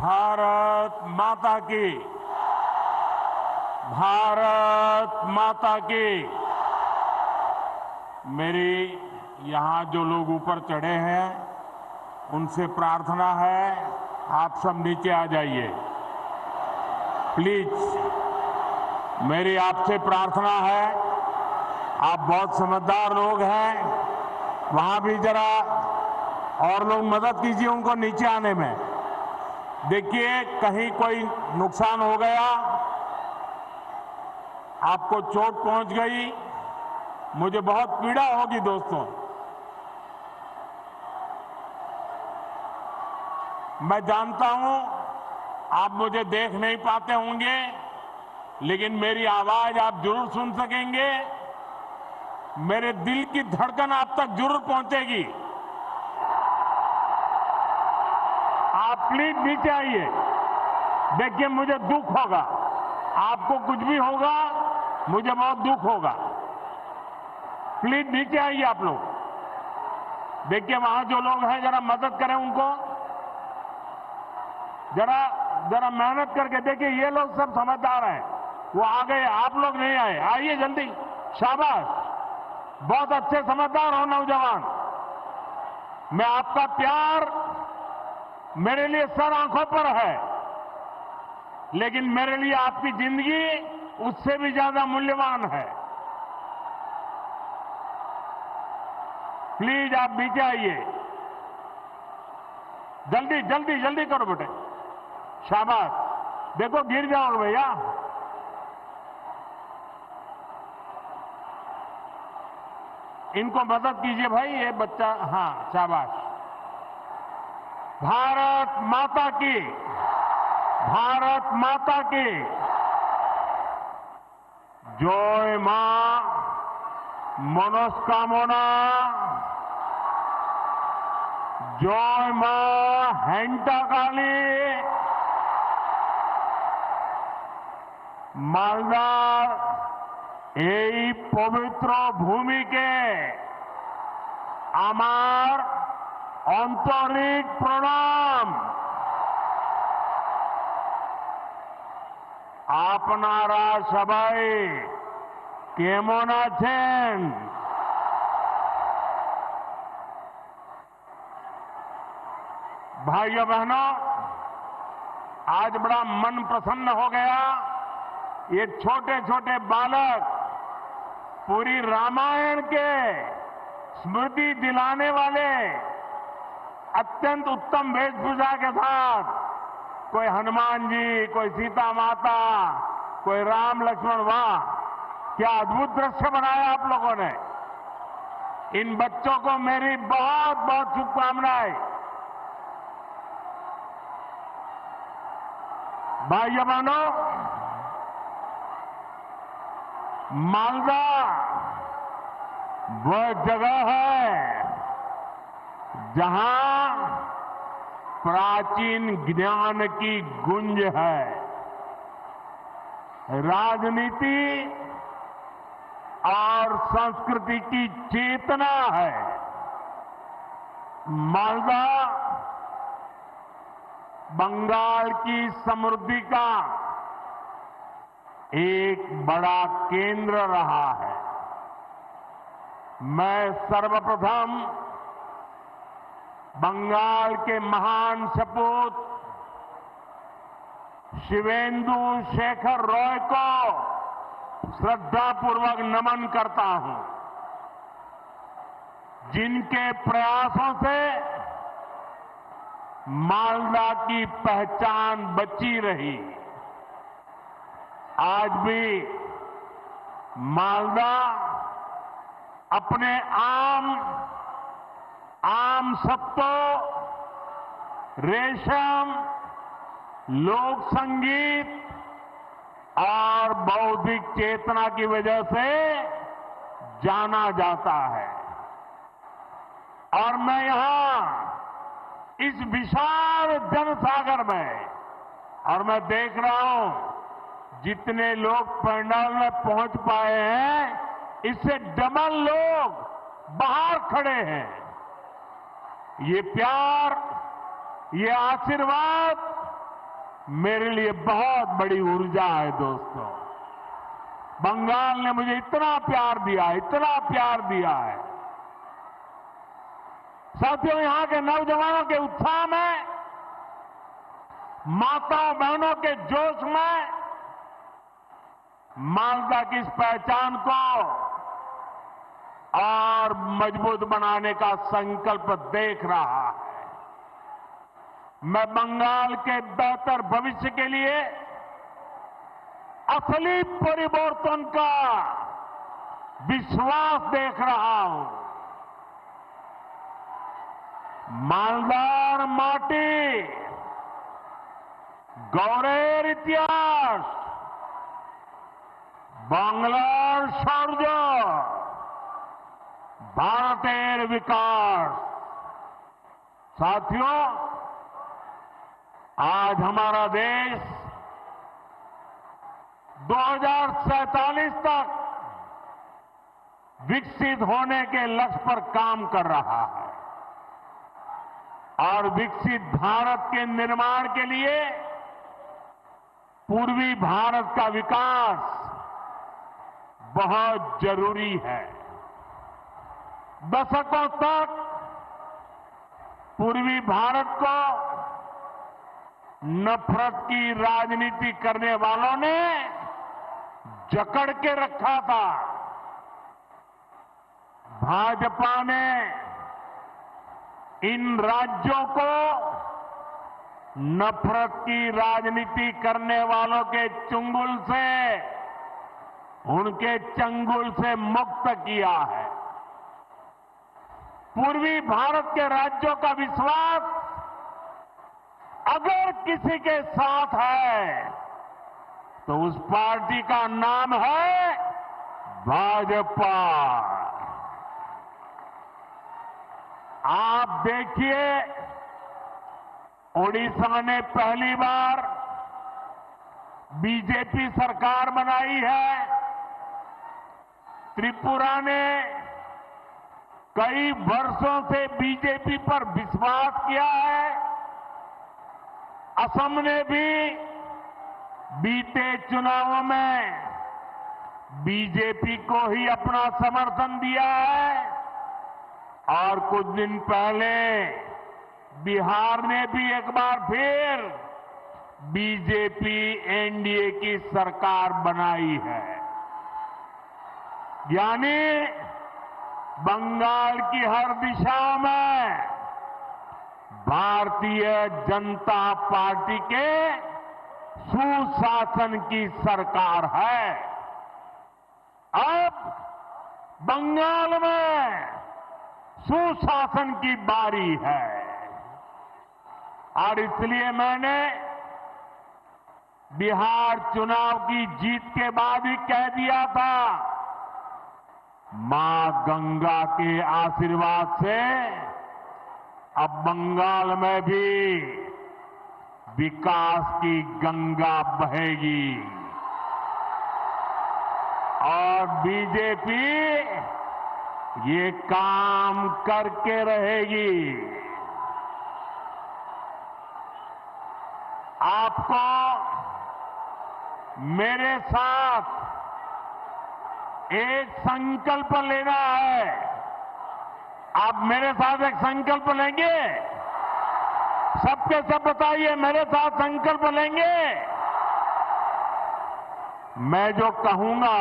भारत माता की, भारत माता की। मेरी यहाँ जो लोग ऊपर चढ़े हैं उनसे प्रार्थना है, आप सब नीचे आ जाइए प्लीज। मेरी आपसे प्रार्थना है, आप बहुत समझदार लोग हैं, वहां भी जरा और लोग मदद कीजिए उनको नीचे आने में। देखिए कहीं कोई नुकसान हो गया, आपको चोट पहुंच गई, मुझे बहुत पीड़ा होगी दोस्तों। मैं जानता हूं आप मुझे देख नहीं पाते होंगे, लेकिन मेरी आवाज आप जरूर सुन सकेंगे, मेरे दिल की धड़कन आप तक जरूर पहुंचेगी। आप प्लीज नीचे आइए। देखिए मुझे दुख होगा, आपको कुछ भी होगा, मुझे बहुत दुख होगा। प्लीज नीचे आइए आप लोग। देखिए वहां जो लोग हैं जरा मदद करें उनको, जरा मेहनत करके। देखिए ये लोग सब समझदार हैं, वो आ गए, आप लोग नहीं आए, आइए जल्दी। शाबाश, बहुत अच्छे समझदार हो नौजवान। मैं आपका प्यार मेरे लिए सर आंखों पर है, लेकिन मेरे लिए आपकी जिंदगी उससे भी ज्यादा मूल्यवान है। प्लीज आप नीचे आइए, जल्दी जल्दी जल्दी करो बेटे। शाबाश, देखो गिर जाओगे भैया। इनको मदद कीजिए भाई, ये बच्चा, हाँ शाबाश। भारत माता की, भारत माता की जय। मां मनस्कामना, जय मां हेंटाकाली। মালদার এই পবিত্র ভূমিকে আমার আন্তরিক প্রণাম। আপনারা সবাই কেমন আছেন? भाइयों बहनों, आज बड़ा मन प्रसन्न हो गया। ये छोटे छोटे बालक पूरी रामायण के स्मृति दिलाने वाले अत्यंत उत्तम वेशभूषा के साथ, कोई हनुमान जी, कोई सीता माता, कोई राम लक्ष्मण, वाह क्या अद्भुत दृश्य बनाया आप लोगों ने। इन बच्चों को मेरी बहुत बहुत शुभकामनाएं। भाइयों बहनों, मालदा वह जगह है जहां प्राचीन ज्ञान की गुंज है, राजनीति और संस्कृति की चेतना है। मालदा बंगाल की समृद्धि का एक बड़ा केंद्र रहा है। मैं सर्वप्रथम बंगाल के महान सपूत शिवेंदु शेखर रॉय को श्रद्धापूर्वक नमन करता हूं, जिनके प्रयासों से मालदा की पहचान बची रही। आज भी मालदा अपने आम सत्तों, रेशम, लोक संगीत और बौद्धिक चेतना की वजह से जाना जाता है। और मैं यहां इस विशाल जनसागर में, और मैं देख रहा हूं जितने लोग पंडाल में पहुंच पाए हैं, इससे डबल लोग बाहर खड़े हैं। ये प्यार, ये आशीर्वाद मेरे लिए बहुत बड़ी ऊर्जा है दोस्तों। बंगाल ने मुझे इतना प्यार दिया, इतना प्यार दिया है। साथियों, यहां के नौजवानों के उत्साह में, माताओं बहनों के जोश में मालदा की इस पहचान को और मजबूत बनाने का संकल्प देख रहा है। मैं बंगाल के बेहतर भविष्य के लिए असली परिवर्तन का विश्वास देख रहा हूं। मालदार माटी, गौरेर इतिहास, बांग्लार शौर्य, भारतेर विकास। साथियों, आज हमारा देश 2047 तक विकसित होने के लक्ष्य पर काम कर रहा है और विकसित भारत के निर्माण के लिए पूर्वी भारत का विकास बहुत जरूरी है। दशकों तक पूर्वी भारत को नफरत की राजनीति करने वालों ने जकड़ के रखा था। भाजपा ने इन राज्यों को नफरत की राजनीति करने वालों के चंगुल से, उनके चंगुल से मुक्त किया है। पूर्वी भारत के राज्यों का विश्वास अगर किसी के साथ है तो उस पार्टी का नाम है भाजपा। आप देखिए, ओडिशा ने पहली बार बीजेपी सरकार बनाई है। त्रिपुरा ने कई वर्षों से बीजेपी पर विश्वास किया है। असम ने भी बीते चुनावों में बीजेपी को ही अपना समर्थन दिया है और कुछ दिन पहले बिहार ने भी एक बार फिर बीजेपी एनडीए की सरकार बनाई है। यानी बंगाल की हर दिशा में भारतीय जनता पार्टी के सुशासन की सरकार है। अब बंगाल में सुशासन की बारी है और इसलिए मैंने बिहार चुनाव की जीत के बाद ही कह दिया था, मां गंगा के आशीर्वाद से अब बंगाल में भी विकास की गंगा बहेगी और बीजेपी ये काम करके रहेगी। आपको मेरे साथ एक संकल्प लेना है। आप मेरे साथ एक संकल्प लेंगे? सबके सब बताइए, मेरे साथ संकल्प लेंगे? मैं जो कहूंगा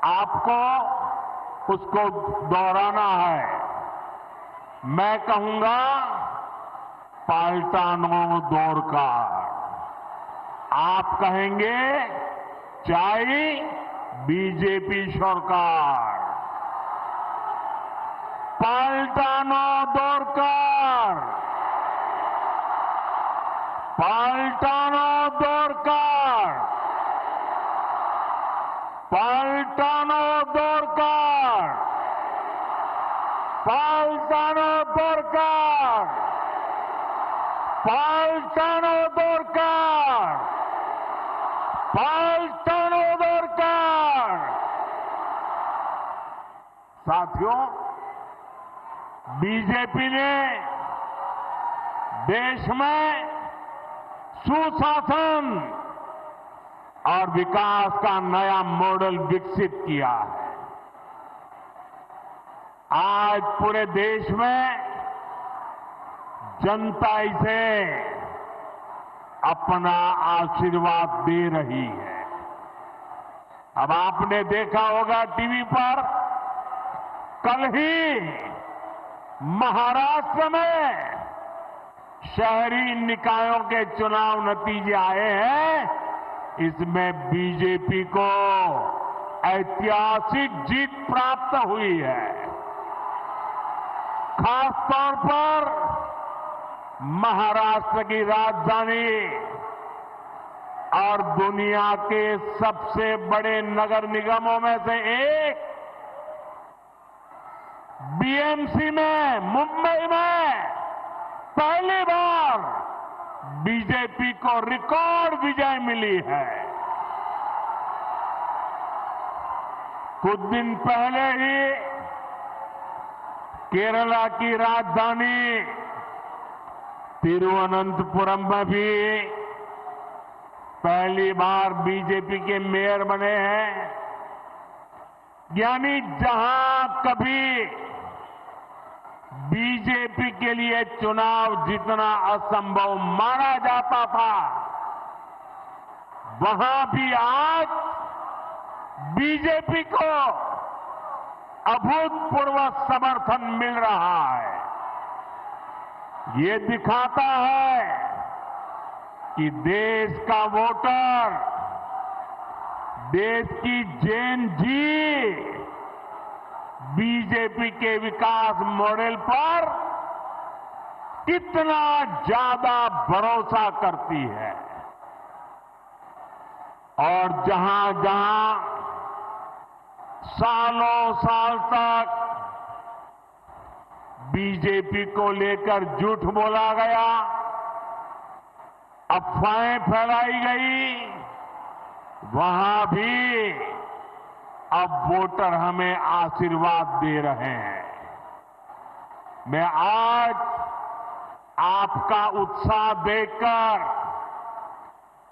आपको उसको दोहराना है। मैं कहूंगा पाल्टानो दोरकार, आप कहेंगे चाय बीजेपी सरकार। पाल्टानो दोरकार, पाल्टानो दोरकार, पाल्टानो दोरकार, पाल्टानो दोरकार, पाल्टानो दोरकार, पाल्टानो दोरकार। साथियों, बीजेपी ने देश में सुशासन और विकास का नया मॉडल विकसित किया है। आज पूरे देश में जनता इसे अपना आशीर्वाद दे रही है। अब आपने देखा होगा टीवी पर, कल ही महाराष्ट्र में शहरी निकायों के चुनाव नतीजे आए हैं। इसमें बीजेपी को ऐतिहासिक जीत प्राप्त हुई है। खासतौर पर महाराष्ट्र की राजधानी और दुनिया के सबसे बड़े नगर निगमों में से एक बीएमसी में, मुंबई में पहली बार बीजेपी को रिकॉर्ड विजय मिली है। कुछ दिन पहले ही केरला की राजधानी तिरुवनंतपुरम में भी पहली बार बीजेपी के मेयर बने हैं। यानी जहां कभी बीजेपी के लिए चुनाव जीतना असंभव माना जाता था, वहां भी आज बीजेपी को अभूतपूर्व समर्थन मिल रहा है। ये दिखाता है कि देश का वोटर, देश की जेन जी बीजेपी के विकास मॉडल पर कितना ज्यादा भरोसा करती है। और जहां जहां सालों साल तक बीजेपी को लेकर झूठ बोला गया, अफवाहें फैलाई गई, वहां भी अब वोटर हमें आशीर्वाद दे रहे हैं। मैं आज आपका उत्साह देखकर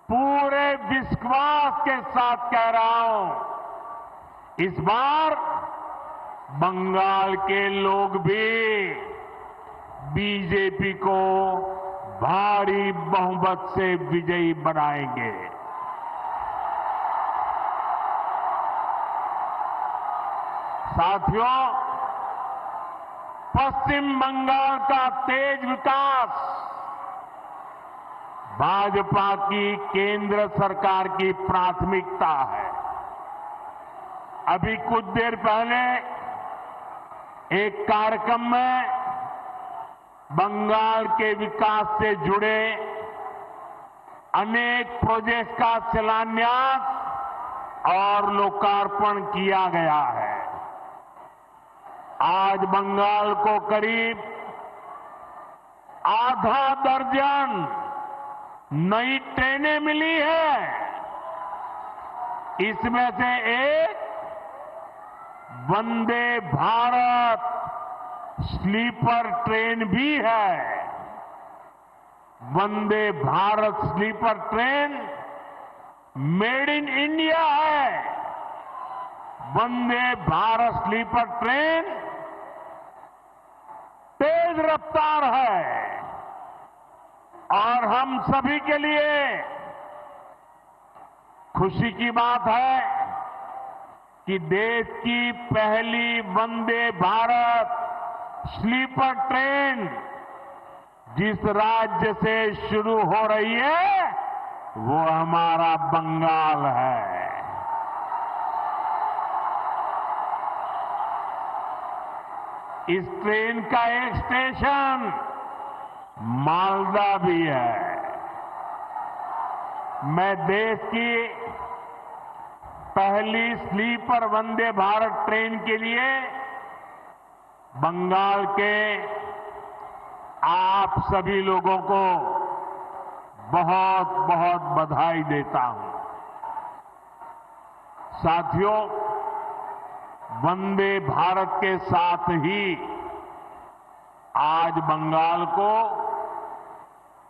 पूरे विश्वास के साथ कह रहा हूं, इस बार बंगाल के लोग भी बीजेपी को भारी बहुमत से विजयी बनाएंगे। साथियों, पश्चिम बंगाल का तेज विकास भाजपा की केंद्र सरकार की प्राथमिकता है। अभी कुछ देर पहले एक कार्यक्रम में बंगाल के विकास से जुड़े अनेक प्रोजेक्ट का शिलान्यास और लोकार्पण किया गया है। आज बंगाल को करीब आधा दर्जन नई ट्रेनें मिली है। इसमें से एक वंदे भारत स्लीपर ट्रेन भी है। Vande Bharat sleeper train made in India है। वंदे भारत स्लीपर ट्रेन तेज रफ्तार है और हम सभी के लिए खुशी की बात है कि देश की पहली वंदे भारत स्लीपर ट्रेन जिस राज्य से शुरू हो रही है वो हमारा बंगाल है। इस ट्रेन का एक स्टेशन मालदा भी है। मैं देश की पहली स्लीपर वंदे भारत ट्रेन के लिए बंगाल के आप सभी लोगों को बहुत बहुत बधाई देता हूं। साथियों, वंदे भारत के साथ ही आज बंगाल को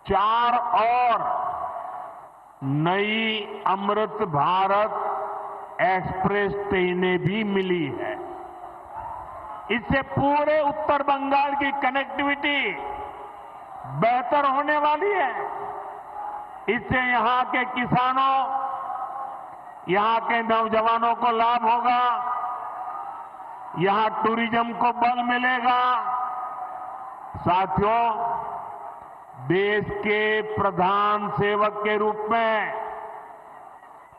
4 और नई अमृत भारत एक्सप्रेस ट्रेनें भी मिली है। इससे पूरे उत्तर बंगाल की कनेक्टिविटी बेहतर होने वाली है। इससे यहां के किसानों, यहां के नौजवानों को लाभ होगा, यहां टूरिज्म को बल मिलेगा। साथियों, देश के प्रधान सेवक के रूप में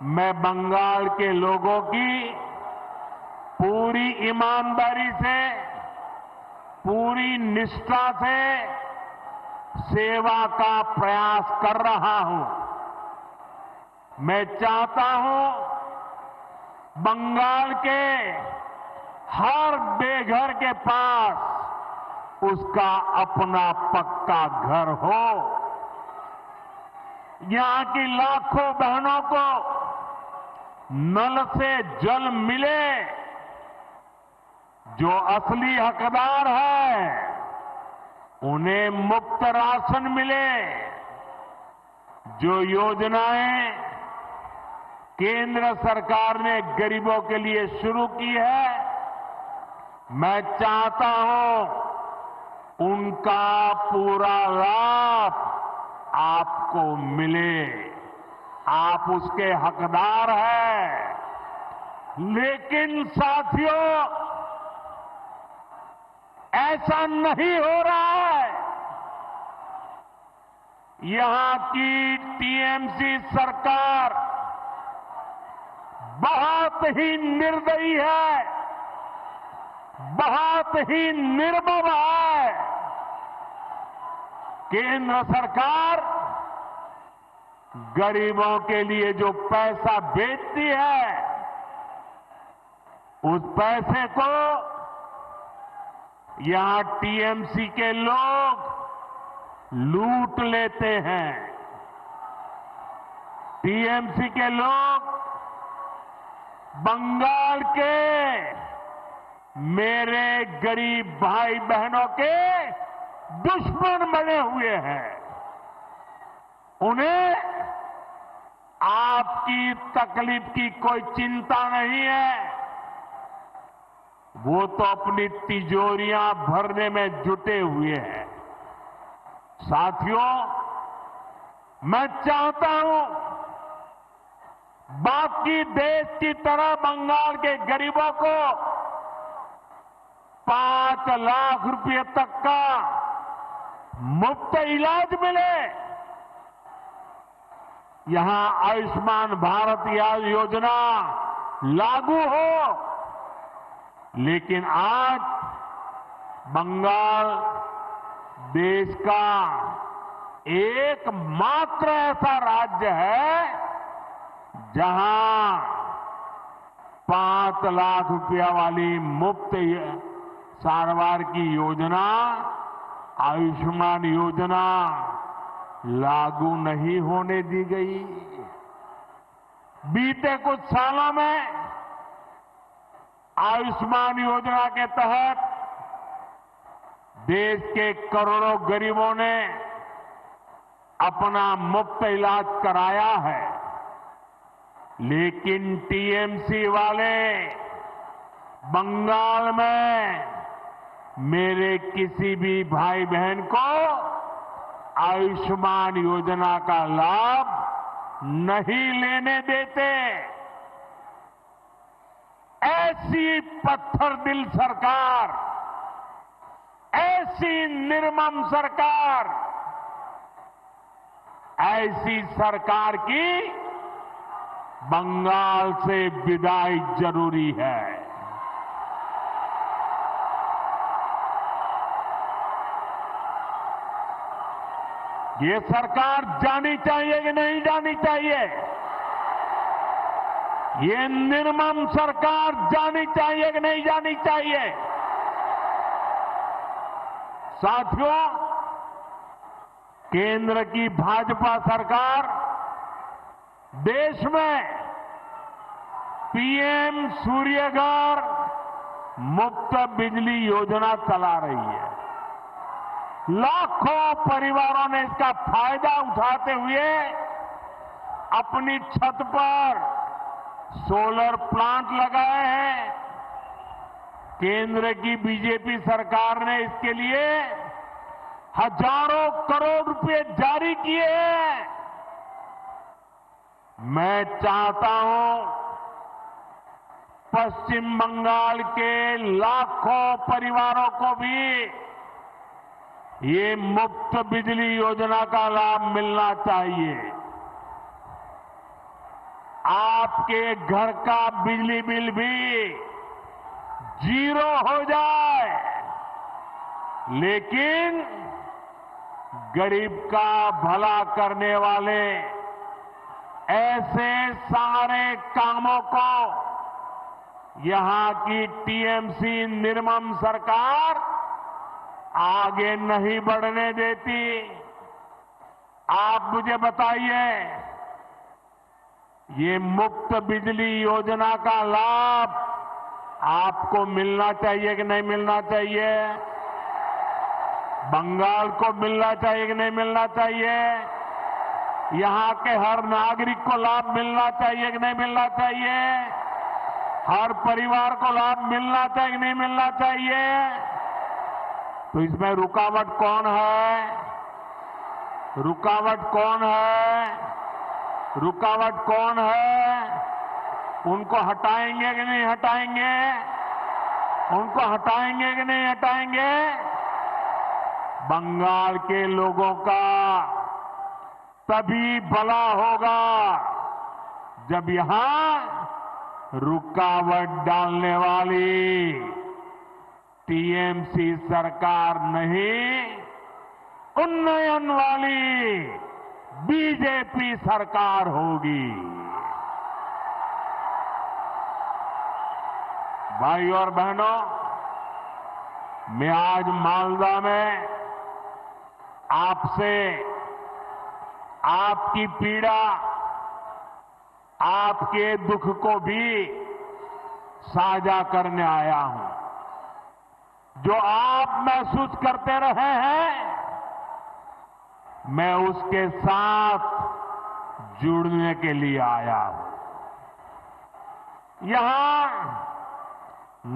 मैं बंगाल के लोगों की पूरी ईमानदारी से, पूरी निष्ठा से सेवा का प्रयास कर रहा हूं। मैं चाहता हूं बंगाल के हर बेघर के पास उसका अपना पक्का घर हो। यहां की लाखों बहनों को नल से जल मिले। जो असली हकदार है उन्हें मुफ्त राशन मिले। जो योजनाएं केंद्र सरकार ने गरीबों के लिए शुरू की है, मैं चाहता हूं उनका पूरा लाभ आपको मिले। आप उसके हकदार हैं। लेकिन साथियों, ऐसा नहीं हो रहा है। यहां की टीएमसी सरकार बहुत ही निर्दयी है, बहुत ही निर्मम है। केंद्र सरकार गरीबों के लिए जो पैसा भेजती है, उस पैसे को यहां टीएमसी के लोग लूट लेते हैं। टीएमसी के लोग बंगाल के मेरे गरीब भाई बहनों के दुश्मन बने हुए हैं। उन्हें आपकी तकलीफ की कोई चिंता नहीं है। वो तो अपनी तिजोरियां भरने में जुटे हुए हैं। साथियों, मैं चाहता हूं बाकी देश की तरह बंगाल के गरीबों को 5 लाख रुपए तक का मुफ्त इलाज मिले। यहां आयुष्मान भारत योजना लागू हो। लेकिन आज बंगाल देश का एकमात्र ऐसा राज्य है जहां 5 लाख रुपया वाली मुफ्त सारवार की योजना, आयुष्मान योजना लागू नहीं होने दी गई। बीते कुछ सालों में आयुष्मान योजना के तहत देश के करोड़ों गरीबों ने अपना मुफ्त इलाज कराया है। लेकिन टीएमसी वाले बंगाल में मेरे किसी भी भाई बहन को आयुष्मान योजना का लाभ नहीं लेने देते। ऐसी पत्थर दिल सरकार, ऐसी निर्मम सरकार, ऐसी सरकार की बंगाल से विदाई जरूरी है। ये सरकार जानी चाहिए कि नहीं जानी चाहिए? ये निर्मम सरकार जानी चाहिए कि नहीं जानी चाहिए? साथियों, केंद्र की भाजपा सरकार देश में पीएम सूर्यघर मुफ्त बिजली योजना चला रही है। लाखों परिवारों ने इसका फायदा उठाते हुए अपनी छत पर सोलर प्लांट लगाए हैं। केंद्र की बीजेपी सरकार ने इसके लिए हजारों करोड़ रुपए जारी किए हैं। मैं चाहता हूं पश्चिम बंगाल के लाखों परिवारों को भी ये मुफ्त बिजली योजना का लाभ मिलना चाहिए। आपके घर का बिजली बिल भी जीरो हो जाए, लेकिन गरीब का भला करने वाले ऐसे सारे कामों को यहां की टीएमसी निर्मम सरकार आगे नहीं बढ़ने देती। आप मुझे बताइए, ये मुफ्त बिजली योजना का लाभ आपको मिलना चाहिए कि नहीं मिलना चाहिए? बंगाल को मिलना चाहिए कि नहीं मिलना चाहिए? यहां के हर नागरिक को लाभ मिलना चाहिए कि नहीं मिलना चाहिए? हर परिवार को लाभ मिलना चाहिए कि नहीं मिलना चाहिए? तो इसमें रुकावट कौन है? रुकावट कौन है? रुकावट कौन है? उनको हटाएंगे कि नहीं हटाएंगे? उनको हटाएंगे कि नहीं हटाएंगे? बंगाल के लोगों का तभी भला होगा जब यहां रुकावट डालने वाली टीएमसी सरकार नहीं, उन्नयन वाली बीजेपी सरकार होगी। भाई और बहनों, मैं आज मालदा में आपसे आपकी पीड़ा, आपके दुख को भी साझा करने आया हूं। जो आप महसूस करते रहे हैं, मैं उसके साथ जुड़ने के लिए आया हूं। यहां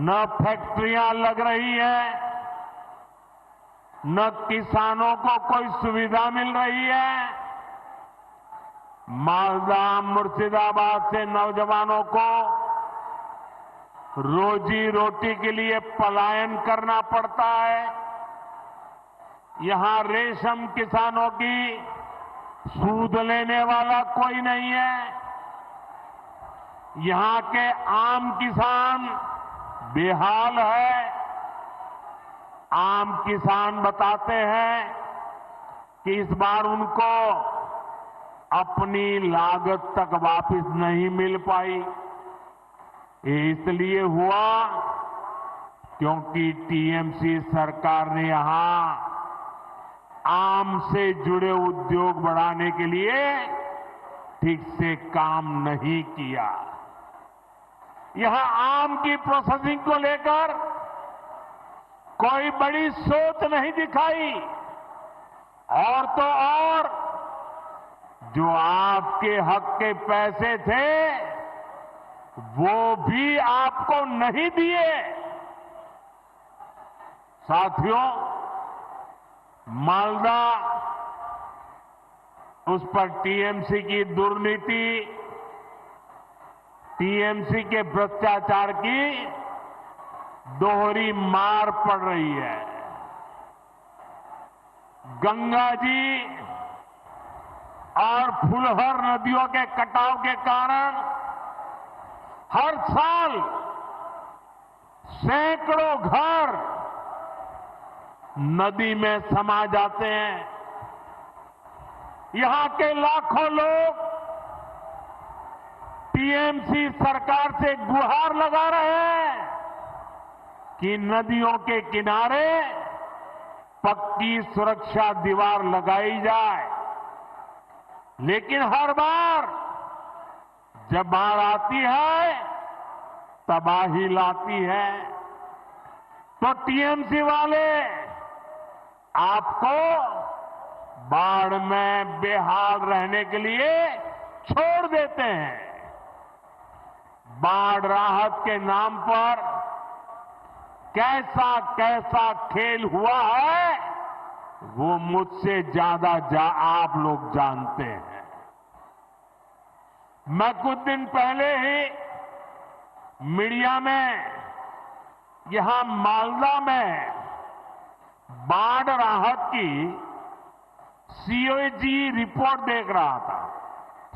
न फैक्ट्रियां लग रही हैं, न किसानों को कोई सुविधा मिल रही है। मालदा मुर्शिदाबाद से नौजवानों को रोजी रोटी के लिए पलायन करना पड़ता है। यहां रेशम किसानों की सूद लेने वाला कोई नहीं है। यहां के आम किसान बेहाल है। आम किसान बताते हैं कि इस बार उनको अपनी लागत तक वापस नहीं मिल पाई। ये इसलिए हुआ क्योंकि टीएमसी सरकार ने यहां आम से जुड़े उद्योग बढ़ाने के लिए ठीक से काम नहीं किया। यहां आम की प्रोसेसिंग को लेकर कोई बड़ी सोच नहीं दिखाई। और तो और जो आपके हक के पैसे थे वो भी आपको नहीं दिए। साथियों, मालदा उस पर टीएमसी की दुर्नीति, टीएमसी के भ्रष्टाचार की दोहरी मार पड़ रही है। गंगा जी और फुलहर नदियों के कटाव के कारण हर साल सैकड़ों घर नदी में समा जाते हैं। यहां के लाखों लोग टीएमसी सरकार से गुहार लगा रहे हैं कि नदियों के किनारे पक्की सुरक्षा दीवार लगाई जाए। लेकिन हर बार जब बाढ़ आती है तबाही लाती है। तो टीएमसी वाले आपको बाढ़ में बेहाल रहने के लिए छोड़ देते हैं। बाढ़ राहत के नाम पर कैसा कैसा खेल हुआ है वो मुझसे ज्यादा आप लोग जानते हैं। मैं कुछ दिन पहले ही मीडिया में यहां मालदा में बाढ़ राहत की सीएजी रिपोर्ट देख रहा था।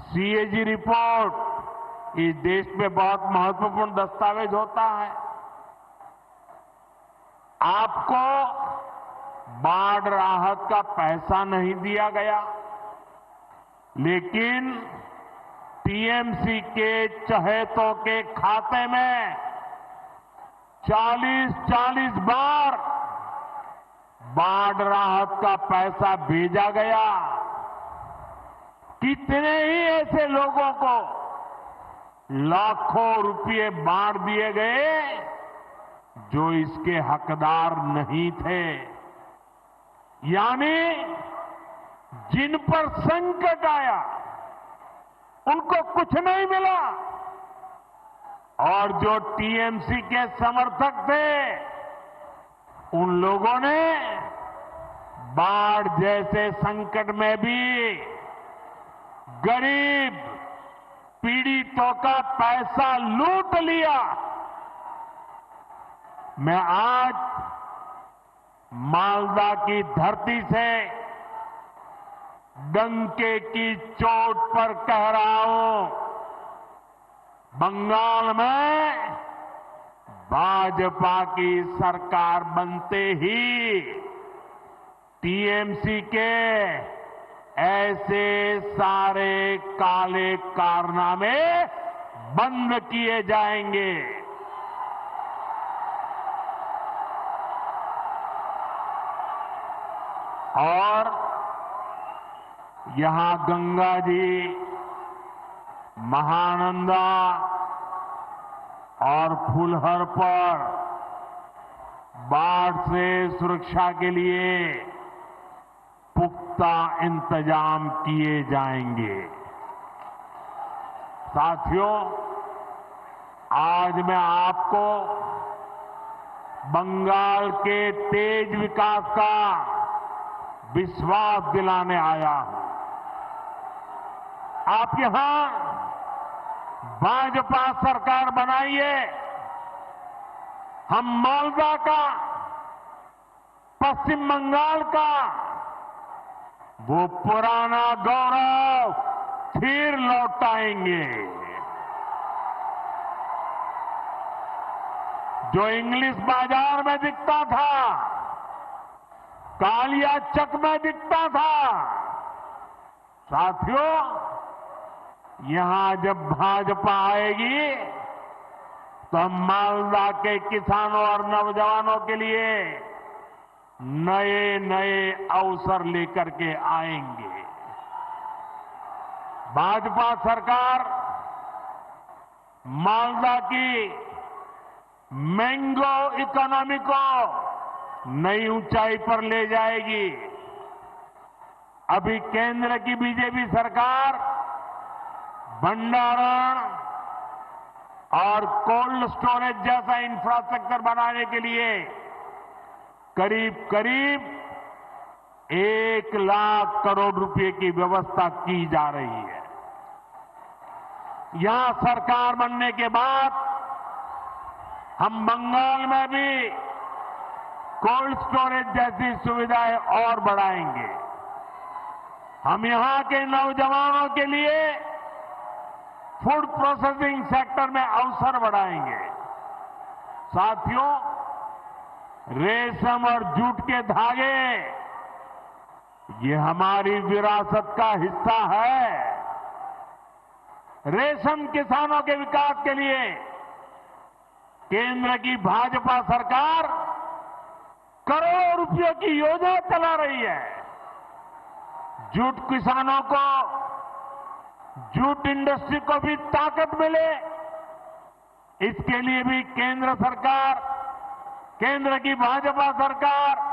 सीएजी रिपोर्ट इस देश में बहुत महत्वपूर्ण दस्तावेज होता है। आपको बाढ़ राहत का पैसा नहीं दिया गया, लेकिन टीएमसी के चहेतों के खाते में 40-40 बार बाढ़ राहत का पैसा भेजा गया। कितने ही ऐसे लोगों को लाखों रुपए बांट दिए गए जो इसके हकदार नहीं थे। यानी जिन पर संकट आया उनको कुछ नहीं मिला, और जो टीएमसी के समर्थक थे उन लोगों ने बाढ़ जैसे संकट में भी गरीब पीड़ितों का पैसा लूट लिया। मैं आज मालदा की धरती से डंके की चोट पर कह रहा हूं, बंगाल में भाजपा की सरकार बनते ही टीएमसी के ऐसे सारे काले कारनामे बंद किए जाएंगे। और यहां गंगा जी, महानंदा और फुलहर पर बाढ़ से सुरक्षा के लिए पुख्ता इंतजाम किए जाएंगे। साथियों, आज मैं आपको बंगाल के तेज विकास का विश्वास दिलाने आया हूं। आप यहां भाजपा सरकार बनाइए, हम मालदा का, पश्चिम बंगाल का वो पुराना गौरव फिर लौटाएंगे। जो इंग्लिश बाजार में दिखता था, कालिया चक में दिखता था, साथियों यहां जब भाजपा आएगी तो हम मालदा के किसानों और नौजवानों के लिए नए नए अवसर लेकर के आएंगे। भाजपा सरकार मालदा की मैंगो इकोनॉमी को नई ऊंचाई पर ले जाएगी। अभी केंद्र की बीजेपी सरकार भंडारण और कोल्ड स्टोरेज जैसा इंफ्रास्ट्रक्चर बनाने के लिए करीब करीब 1 लाख करोड़ रुपए की व्यवस्था की जा रही है। यहां सरकार बनने के बाद हम बंगाल में भी कोल्ड स्टोरेज जैसी सुविधाएं और बढ़ाएंगे। हम यहां के नौजवानों के लिए फूड प्रोसेसिंग सेक्टर में अवसर बढ़ाएंगे। साथियों, रेशम और जूट के धागे ये हमारी विरासत का हिस्सा है। रेशम किसानों के विकास के लिए केंद्र की भाजपा सरकार करोड़ों रुपयों की योजना चला रही है। जूट किसानों को, जूट इंडस्ट्री को भी ताकत मिले, इसके लिए भी केंद्र सरकार, केंद्र की भाजपा सरकार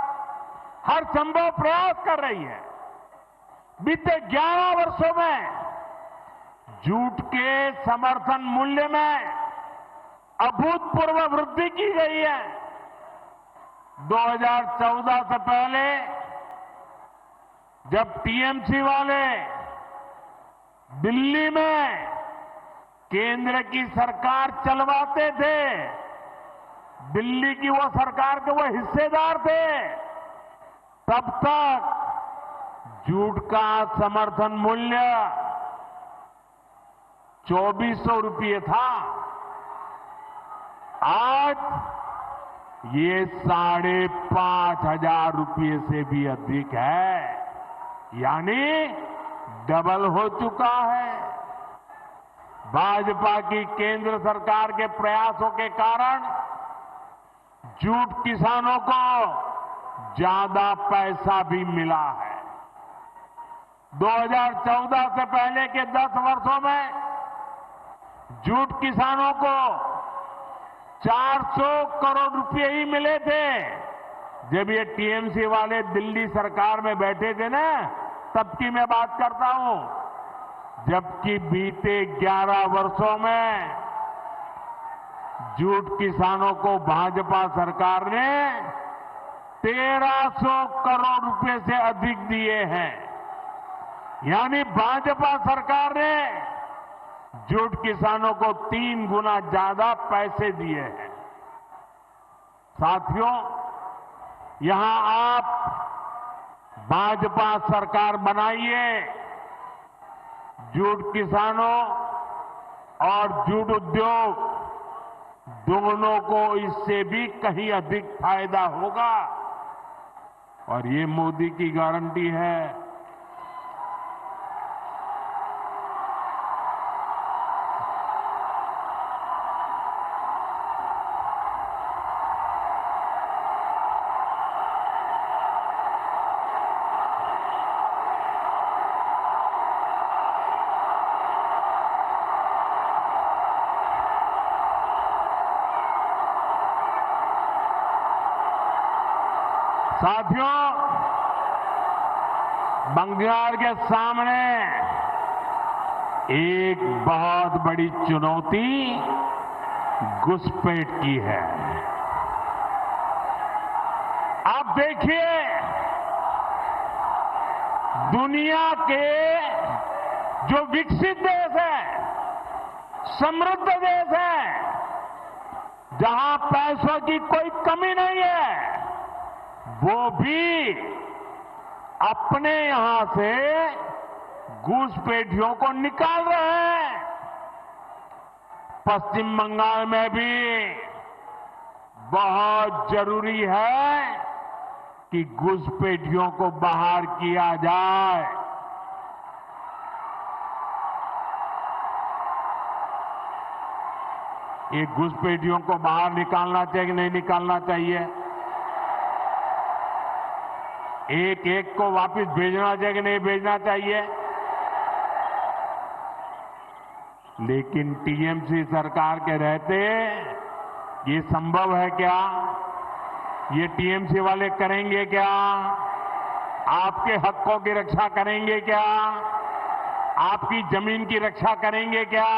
हर संभव प्रयास कर रही है। बीते 11 वर्षों में जूट के समर्थन मूल्य में अभूतपूर्व वृद्धि की गई है। 2014 से पहले जब टीएमसी वाले दिल्ली में केंद्र की सरकार चलवाते थे, दिल्ली की वो सरकार के वो हिस्सेदार थे, तब तक जूट का समर्थन मूल्य 2400 रुपये था। आज ये 5,500 रुपये से भी अधिक है, यानी डबल हो चुका है। भाजपा की केंद्र सरकार के प्रयासों के कारण जूट किसानों को ज्यादा पैसा भी मिला है। 2014 से पहले के 10 वर्षों में जूट किसानों को 400 करोड़ रुपए ही मिले थे। जब ये टीएमसी वाले दिल्ली सरकार में बैठे थे ना, तब की मैं बात करता हूं। जबकि बीते 11 वर्षों में जूट किसानों को भाजपा सरकार ने 1300 करोड़ रुपए से अधिक दिए हैं। यानी भाजपा सरकार ने जूट किसानों को 3 गुना ज्यादा पैसे दिए हैं। साथियों, यहां आप भाजपा सरकार बनाइए, जूट किसानों और जूट उद्योग दोनों को इससे भी कहीं अधिक फायदा होगा, और ये मोदी की गारंटी है। साथियों, बंगाल के सामने एक बहुत बड़ी चुनौती घुसपैठ की है। आप देखिए, दुनिया के जो विकसित देश है, समृद्ध देश है, जहां पैसों की कोई कमी नहीं है, वो भी अपने यहां से घुसपैठियों को निकाल रहे हैं। पश्चिम बंगाल में भी बहुत जरूरी है कि घुसपैठियों को बाहर किया जाए। ये घुसपैठियों को बाहर निकालना चाहिए कि नहीं निकालना चाहिए? एक एक को वापस भेजना चाहिए कि नहीं भेजना चाहिए? लेकिन टीएमसी सरकार के रहते ये संभव है क्या? ये टीएमसी वाले करेंगे क्या? आपके हकों की रक्षा करेंगे क्या? आपकी जमीन की रक्षा करेंगे क्या?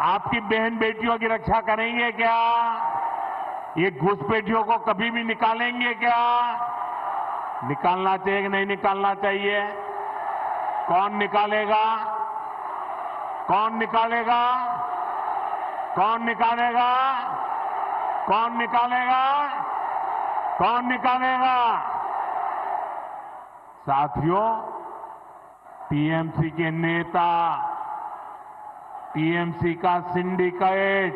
आपकी बहन बेटियों की रक्षा करेंगे क्या? ये घुसपैठियों को कभी भी निकालेंगे क्या? निकालना चाहिए कि नहीं निकालना चाहिए? कौन निकालेगा? कौन निकालेगा? कौन निकालेगा? कौन निकालेगा? कौन निकालेगा? साथियों, टीएमसी के नेता, टीएमसी का सिंडिकेट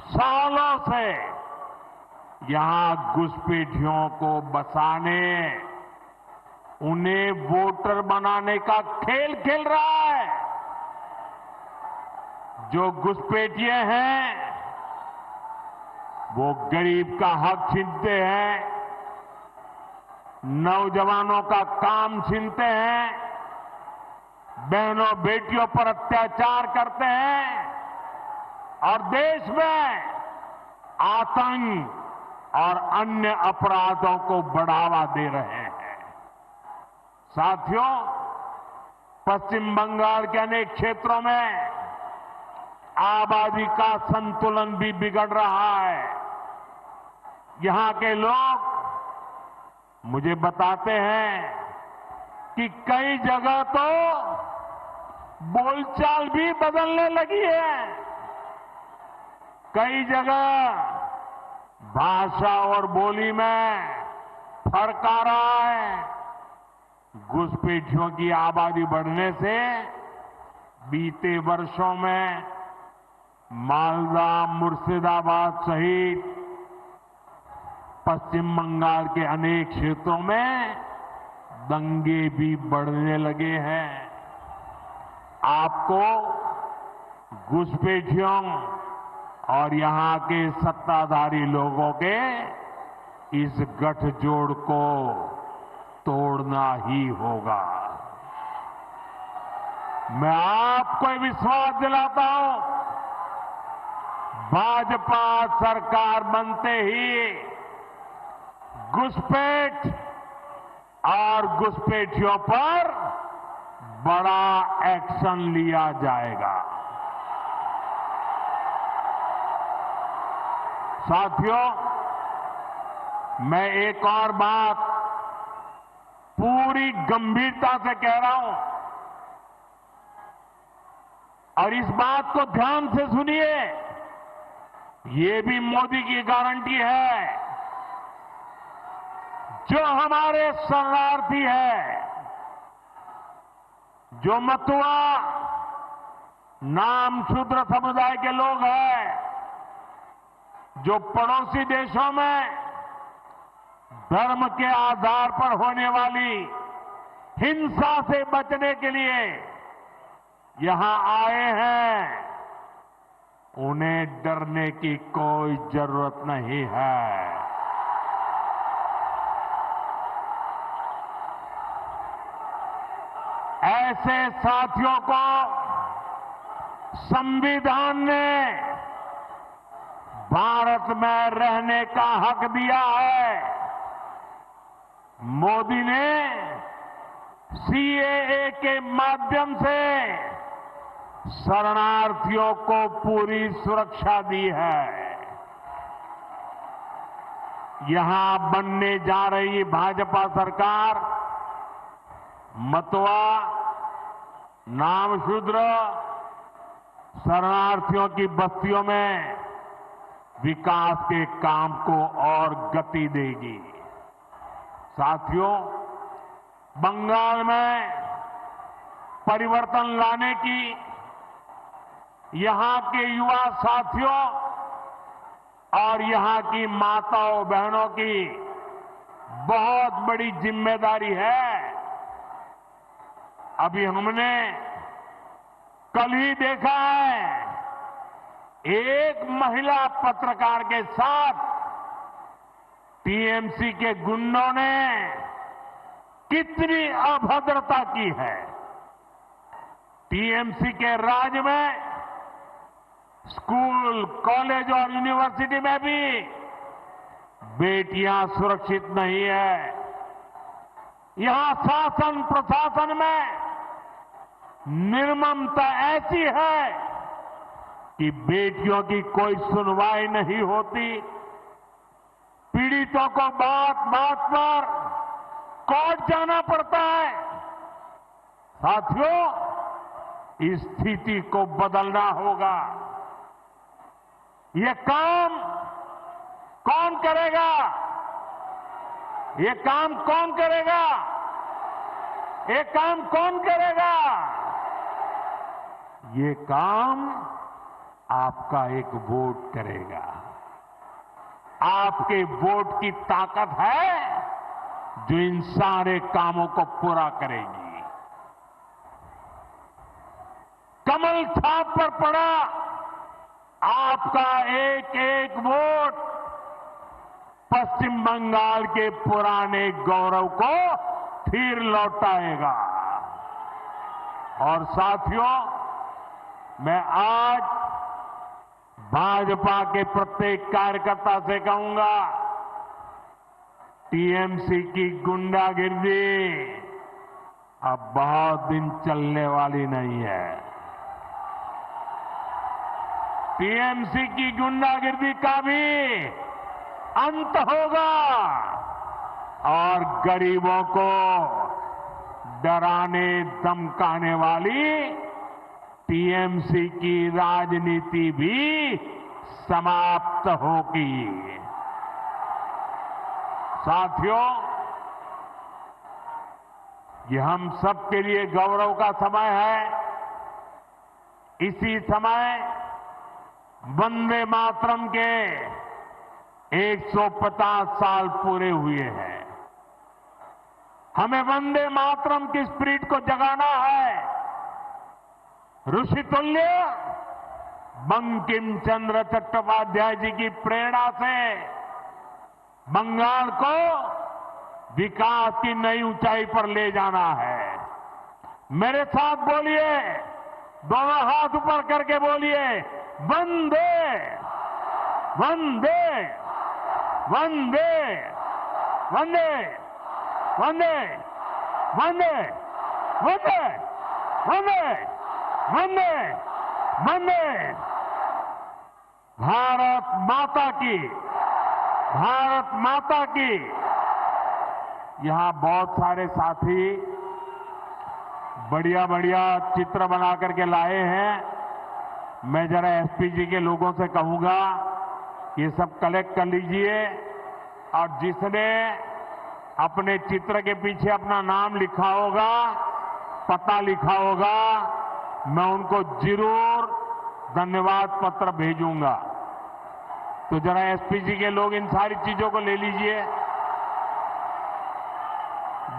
सालों से यहां घुसपैठियों को बसाने, उन्हें वोटर बनाने का खेल खेल रहा है। जो घुसपैठिए हैं वो गरीब का हक छीनते हैं, नौजवानों का काम छीनते हैं, बहनों बेटियों पर अत्याचार करते हैं और देश में आतंक और अन्य अपराधों को बढ़ावा दे रहे हैं। साथियों, पश्चिम बंगाल के अनेक क्षेत्रों में आबादी का संतुलन भी बिगड़ रहा है। यहां के लोग मुझे बताते हैं कि कई जगह तो बोलचाल भी बदलने लगी है। कई जगह भाषा और बोली में फर्क आ रहा है। घुसपैठियों की आबादी बढ़ने से बीते वर्षों में मालदा, मुर्शिदाबाद सहित पश्चिम बंगाल के अनेक क्षेत्रों में दंगे भी बढ़ने लगे हैं। आपको घुसपैठियों और यहां के सत्ताधारी लोगों के इस गठजोड़ को तोड़ना ही होगा। मैं आपको विश्वास दिलाता हूं, भाजपा सरकार बनते ही घुसपैठ और घुसपैठियों पर बड़ा एक्शन लिया जाएगा। साथियों, मैं एक और बात पूरी गंभीरता से कह रहा हूं और इस बात को ध्यान से सुनिए। ये भी मोदी की गारंटी है। जो हमारे शरणार्थी है, जो मतुआ नाम शूद्र समुदाय के लोग हैं, जो पड़ोसी देशों में धर्म के आधार पर होने वाली हिंसा से बचने के लिए यहां आए हैं, उन्हें डरने की कोई जरूरत नहीं है। ऐसे साथियों को संविधान ने भारत में रहने का हक दिया है। मोदी ने सीएए के माध्यम से शरणार्थियों को पूरी सुरक्षा दी है। यहां बनने जा रही भाजपा सरकार मतुआ, नामशूद्र, शरणार्थियों की बस्तियों में विकास के काम को और गति देगी। साथियों, बंगाल में परिवर्तन लाने की यहां के युवा साथियों और यहां की माताओं बहनों की बहुत बड़ी जिम्मेदारी है। अभी हमने कल ही देखा है, एक महिला पत्रकार के साथ टीएमसी के गुंडों ने कितनी अभद्रता की है। टीएमसी के राज में स्कूल, कॉलेज और यूनिवर्सिटी में भी बेटियां सुरक्षित नहीं है। यहां शासन प्रशासन में निर्ममता ऐसी है कि बेटियों की कोई सुनवाई नहीं होती। पीड़ितों को बात बात पर कोर्ट जाना पड़ता है। साथियों, इस स्थिति को बदलना होगा। ये काम कौन करेगा? ये काम कौन करेगा? ये काम कौन करेगा? ये काम आपका एक वोट करेगा। आपके वोट की ताकत है जो इन सारे कामों को पूरा करेगी। कमल छाप पर पड़ा आपका एक एक वोट पश्चिम बंगाल के पुराने गौरव को फिर लौटाएगा। और साथियों, मैं आज भाजपा के प्रत्येक कार्यकर्ता से कहूंगा, टीएमसी की गुंडागिर्दी, अब बहुत दिन चलने वाली नहीं है। टीएमसी की गुंडागिर्दी का भी अंत होगा और गरीबों को डराने धमकाने वाली टीएमसी की राजनीति भी समाप्त होगी। साथियों, ये हम सबके लिए गौरव का समय है। इसी समय वंदे मातरम के 150 साल पूरे हुए हैं। हमें वंदे मातरम की स्पिरिट को जगाना है। ऋषितुल्य बंकिम चंद्र चट्टोपाध्याय जी की प्रेरणा से बंगाल को विकास की नई ऊंचाई पर ले जाना है। मेरे साथ बोलिए, दोनों हाथ ऊपर करके बोलिए, वंदे वंदे वंदे वंदे वंदे वंदे वंदे वंदे वंदे वंदे। भारत माता की, भारत माता की। यहां बहुत सारे साथी बढ़िया बढ़िया चित्र बना करके लाए हैं। मैं जरा एसपीजी के लोगों से कहूंगा ये सब कलेक्ट कर लीजिए और जिसने अपने चित्र के पीछे अपना नाम लिखा होगा, पता लिखा होगा, मैं उनको जरूर धन्यवाद पत्र भेजूंगा। तो जरा एसपीजी के लोग इन सारी चीजों को ले लीजिए।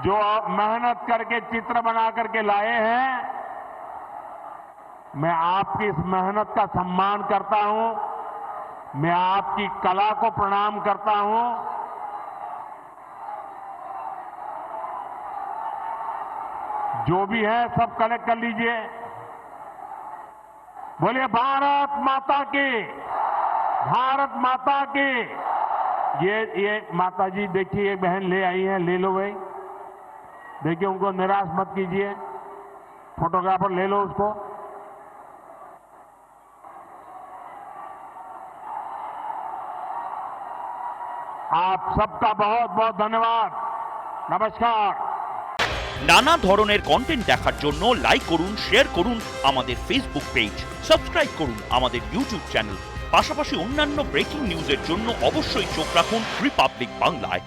जो आप मेहनत करके चित्र बना करके लाए हैं, मैं आपकी इस मेहनत का सम्मान करता हूं। मैं आपकी कला को प्रणाम करता हूं। जो भी है सब कलेक्ट कर लीजिए। बोलिए भारत माता की, भारत माता की। ये माता जी देखिए, एक बहन ले आई है, ले लो भाई। देखिए, उनको निराश मत कीजिए। फोटोग्राफर ले लो उसको। आप सबका बहुत बहुत धन्यवाद। নমস্কার। নানা ধরনের কন্টেন্ট দেখার জন্য লাইক করুন, শেয়ার করুন আমাদের ফেসবুক পেজ, সাবস্ক্রাইব করুন আমাদের ইউটিউব চ্যানেল। পাশাপাশি অন্যান্য ব্রেকিং নিউজের জন্য অবশ্যই চোখ রাখুন রিপাবলিক বাংলায়।